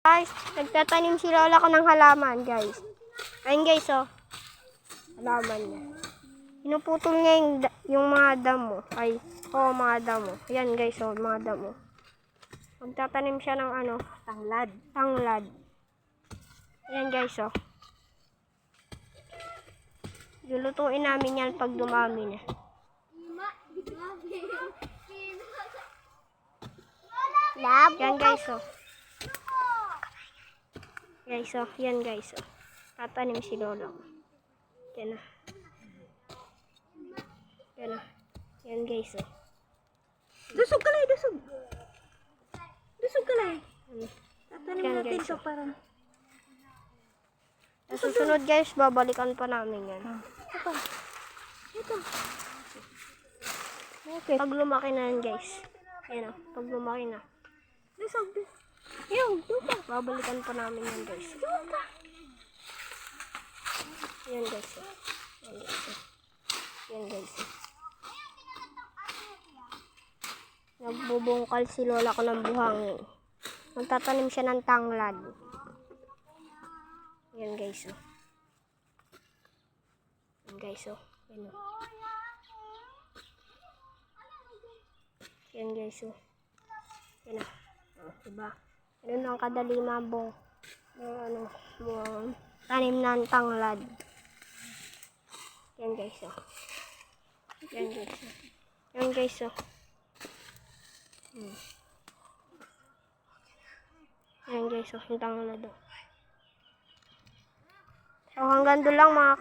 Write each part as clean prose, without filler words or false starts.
Guys, nagtatanim si Lola ko ng halaman, guys. Ayun, guys, oh. Halaman niya. Pinuputol niya yung mga damo. Mga damo. Ayan, guys, oh, mga damo. Magtatanim siya ng ano? Tanglad. Ayan, guys, oh. Lulutuin namin yan pag dumami na. Yan, guys, oh. Guys, oh. Yan, guys, oh. Tatanim si Lola ko. Yan na. Yan na. Yan, guys, oh. Dusog ka lang, dusog. Dusog ka lang. Tatanim Yan, natin guys, ito oh. parang. Sa susunod, guys, babalikan pa namin yan. Ito. Okay. Pag lumaki na yan, guys. Yan, oh. Pag lumaki na. Dusog. Yung, babalikan pa namin yan, guys. Yan, guys. Yan, guys. Yan, guys. Nagbubungkal si Lola ko ng buhangin. Magtatanim siya ng tanglad. Yan, guys. Yan, guys. Yan, yan, guys. Yan, diba? Ganun ang kadali mabong tanim ng tanglad. Yan, guys, oh. Yan, guys, oh. Yan, guys, oh. Yan, guys, oh. Yung tanglad, oh. So, hanggang doon lang mga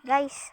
guys.